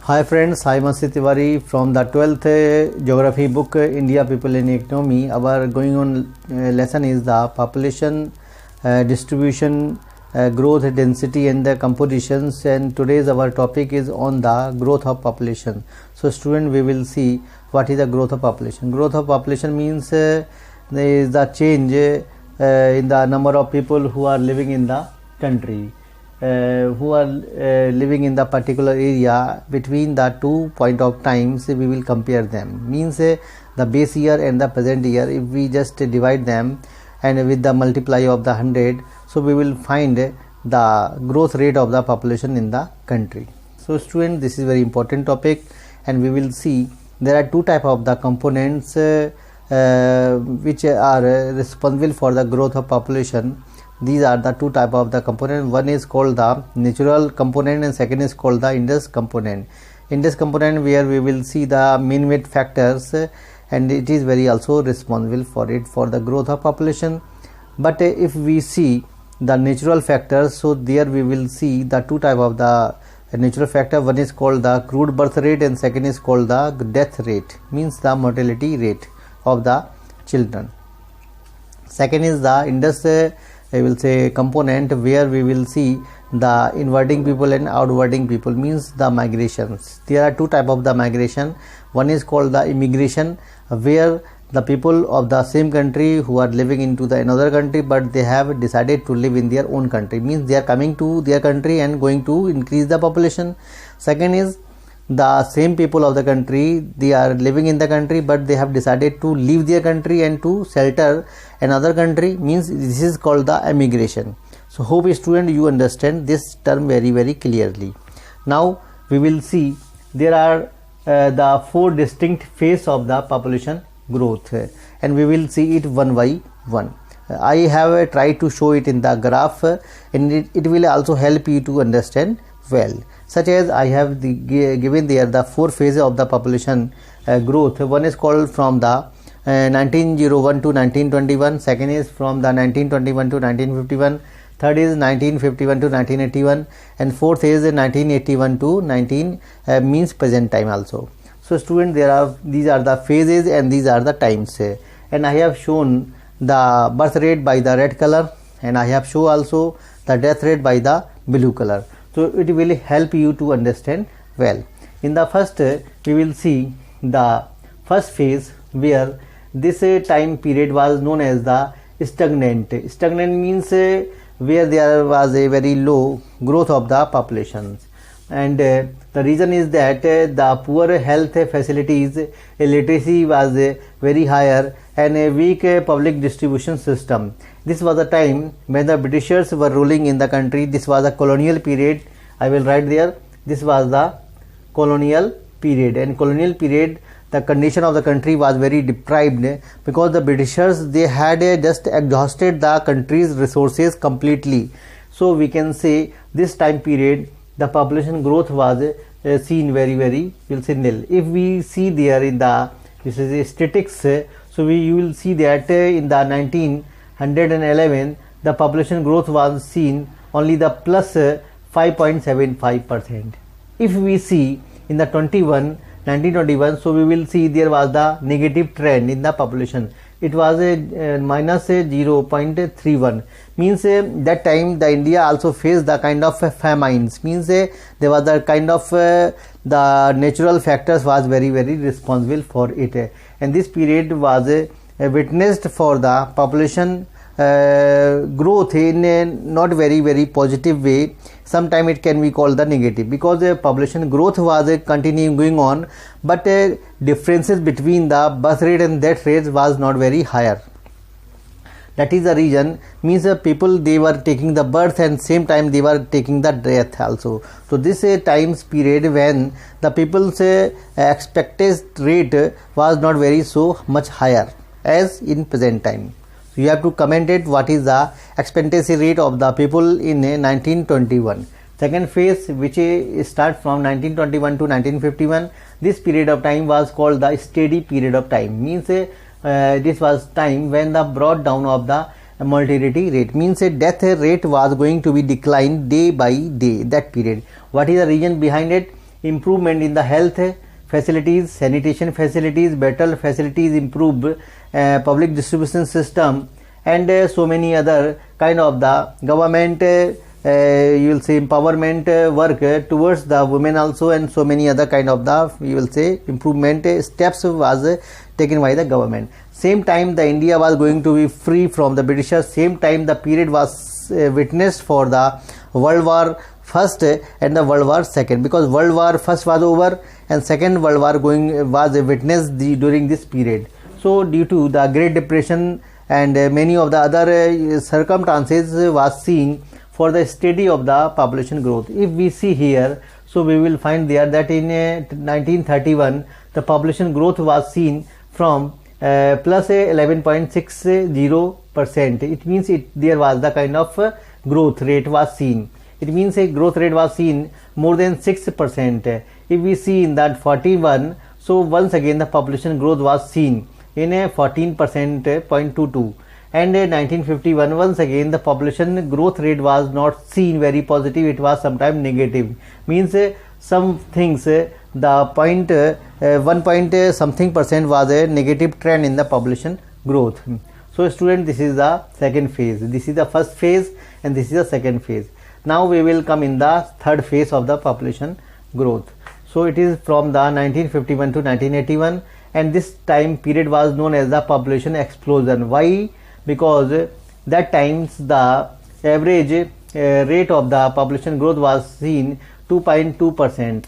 Hi friends, I am Asit Tiwari from the 12th Geography book India People and Economy. Our going on lesson is the population distribution, growth, density and the compositions, and today's our topic is on the growth of population. So student, we will see what is the growth of population. Growth of population means there is the change in the number of people who are living in the country. Who are living in the particular area between the 2 point of times. We will compare them, means the base year and the present year. If we just divide them and with the multiply of the 100, so we will find the growth rate of the population in the country. So student, this is very important topic, and we will see there are two type of the components which are responsible for the growth of population. These are the two type of the component. One is called the natural component and second is called the index component. Index component, where we will see the mean weight factors, and it is very also responsible for it for the growth of population. But if we see the natural factors, so there we will see the two type of the natural factor. One is called the crude birth rate and second is called the death rate, means the mortality rate of the children. Second is the index I will say component, where we will see the inwarding people and outwarding people, means the migrations. There are two type of the migration. One is called the immigration, where the people of the same country who are living into the another country, but they have decided to live in their own country, means they are coming to their country and going to increase the population. Second is the same people of the country, they are living in the country but they have decided to leave their country and to shelter another country, means this is called the emigration. So hope student you understand this term very clearly. Now we will see there are the four distinct phases of the population growth, and we will see it one by one. I have tried to show it in the graph, and it will also help you to understand well. Such as I have given there the four phases of the population growth. One is called from the 1901 to 1921, second is from the 1921 to 1951, third is 1951 to 1981, and fourth is 1981 to 19 means present time also. So student, these are the phases and these are the times, and I have shown the birth rate by the red color, and I have shown also the death rate by the blue color. So it will help you to understand well. In the first, we will see the first phase, where this time period was known as the stagnant. Stagnant means where there was a very low growth of the populations, and the reason is that the poor health facilities, illiteracy was very higher, and a weak public distribution system. This was a time when the Britishers were ruling in the country. This was a colonial period. I will write there, this was the colonial period, and colonial period the condition of the country was very deprived, because the Britishers, they had just exhausted the country's resources completely. So we can say this time period the population growth was seen very will say nil. If we see there in the this is a statistics, so you will see that in the 1911 the population growth was seen only the plus 5.75%. If we see in the 1921, so we will see there was the negative trend in the population. It was a minus 0.31, means that time the India also faced the kind of famines, means there was the kind of the natural factors was very responsible for it, and this period was witnessed for the population growth in a not very positive way. Sometime it can be called the negative, because population growth was continuing going on, but differences between the birth rate and death rate was not very higher. That is the reason, means people, they were taking the birth and same time they were taking the death also. So this times period when the people's expected rate was not very so much higher as in present time. So you have to comment it what is the expectancy rate of the people in 1921. Second phase, which start from 1921 to 1951, this period of time was called the steady period of time, means this was time when the brought down of the mortality rate, means a death rate was going to be declined day by day, that period. What is the reason behind it? improvement in the health facilities, sanitation facilities, better facilities, improved public distribution system, and so many other kind of the government you will say empowerment work towards the women also, and so many other kind of the you will say improvement steps was taken by the government. Same time the India was going to be free from the Britishers. Same time the period was witnessed for the World War First and the World War Second, because World War First was over and Second World War was witnessed during this period. So due to the Great Depression and many of the other circumstances was seen for the study of the population growth. If we see here, so we will find there that in 1931 the population growth was seen from plus 11.60%. It means there was the kind of growth rate was seen. It means a growth rate was seen more than 6%. If we see in that 41, so once again the population growth was seen in a 14.22%. And in 1951 once again the population growth rate was not seen very positive, it was sometimes negative. Means some things the 1 point something percent was a negative trend in the population growth. So student, this is the second phase. This is the first phase and this is the second phase. Now we will come in the third phase of the population growth. So it is from the 1951 to 1981, and this time period was known as the population explosion. Why? Because that times the average rate of the population growth was seen 2.2%,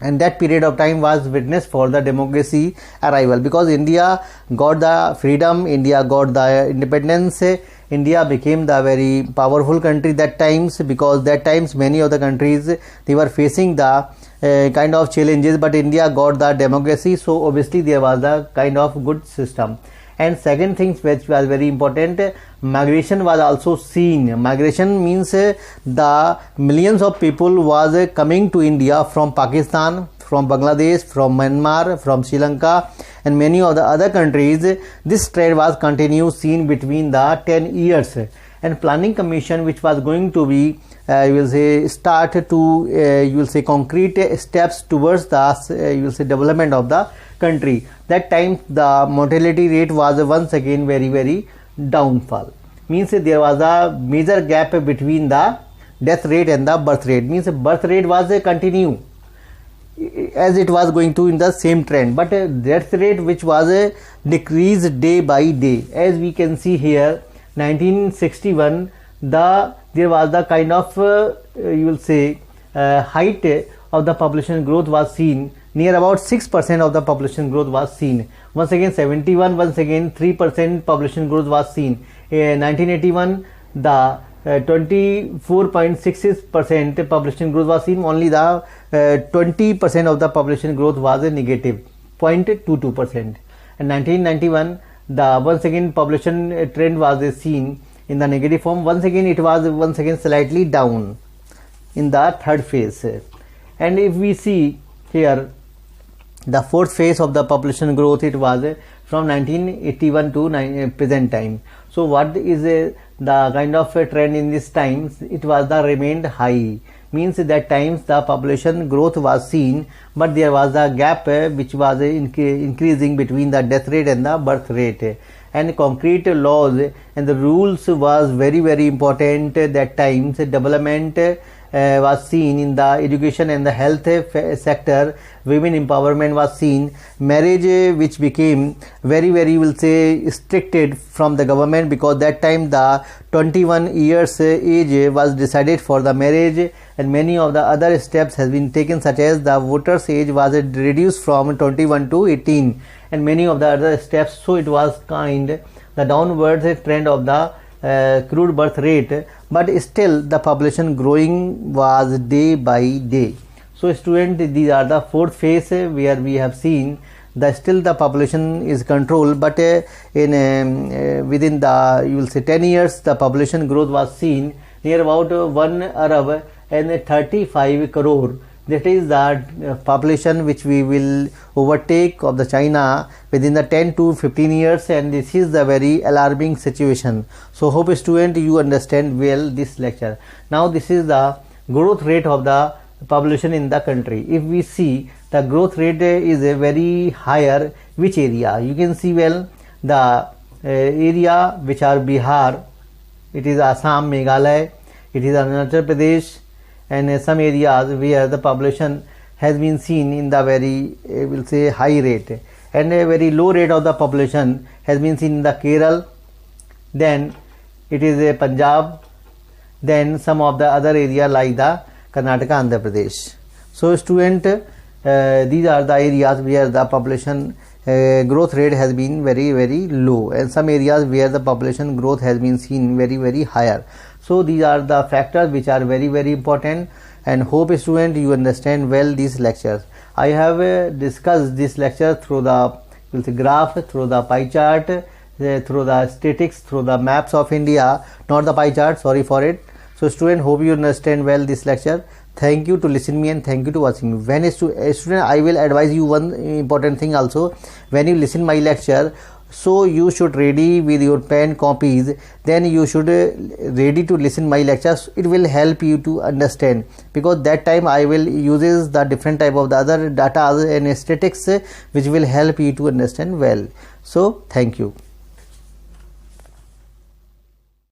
and that period of time was witnessed for the democracy arrival, because India got the freedom, India got the independence, India became the very powerful country that times, because that times many of the countries they were facing the kind of challenges, but India got the democracy, so obviously there was a kind of good system. And second thing which was very important, migration was also seen. Migration means the millions of people was coming to India from Pakistan, from Bangladesh, from Myanmar, from Sri Lanka and many of the other countries. This trend was continued seen between the 10 years, and planning commission which was going to be you will say start to you will say concrete steps towards the you will say development of the country. That time the mortality rate was once again very downfall. Means there was a major gap between the death rate and the birth rate. Means birth rate was a continue as it was going to in the same trend, but death rate which was a decrease day by day. As we can see here, 1961 there was the kind of you will say height of the population growth was seen, near about 6% of the population growth was seen. Once again 71, once again 3% population growth was seen. 1981 the 24.66% population growth was seen. Only the 20% of the population growth was a negative 0.22%. And 1991 the once again population trend was seen in the negative form. Once again it was once again slightly down in the third phase. And if we see here the fourth phase of the population growth, it was from 1981 to present time. So what is the kind of trend in this times? It was the remained high. Means that times the population growth was seen, but there was a gap which was increasing between the death rate and the birth rate. And concrete laws and the rules was very important. That times development was seen in the education and the health sector. Women empowerment was seen. Marriage which became very will say restricted from the government, because that time the 21 years age was decided for the marriage, and many of the other steps has been taken, such as the voters age was reduced from 21 to 18 and many of the other steps. So it was kind the downward trend of the crude birth rate, but still the population growing was day by day. So student, these are the fourth phase where we have seen that still the population is controlled, but in within the you will say 10 years the population growth was seen near about 1 Arab and 35 crore. That is the population which we will overtake of the China within the 10 to 15 years, and this is the very alarming situation. So hope student you understand well this lecture. Now this is the growth rate of the population in the country. If we see the growth rate is a very higher, which area? You can see well the area which are Bihar, it is Assam, Meghalaya, it is Arunachal Pradesh, and some areas where the population has been seen in the very will say high rate, and a very low rate of the population has been seen in the Kerala, then it is a Punjab, then some of the other area like the Karnataka, Andhra Pradesh. So student, these are the areas where the population growth rate has been very low, and some areas where the population growth has been seen very higher. So these are the factors which are very important, and hope student you understand well these lectures. I have discussed this lecture through the graph, through the pie chart, through the statistics, through the maps of India, not the pie chart, sorry for it. So student, hope you understand well this lecture. Thank you to listen me, and thank you to watching me. When a student, I will advise you one important thing also. When you listen my lecture, so you should ready with your pen copies, then you should ready to listen my lectures. It will help you to understand, because that time I will uses the different type of the other data and statistics which will help you to understand well. So thank you.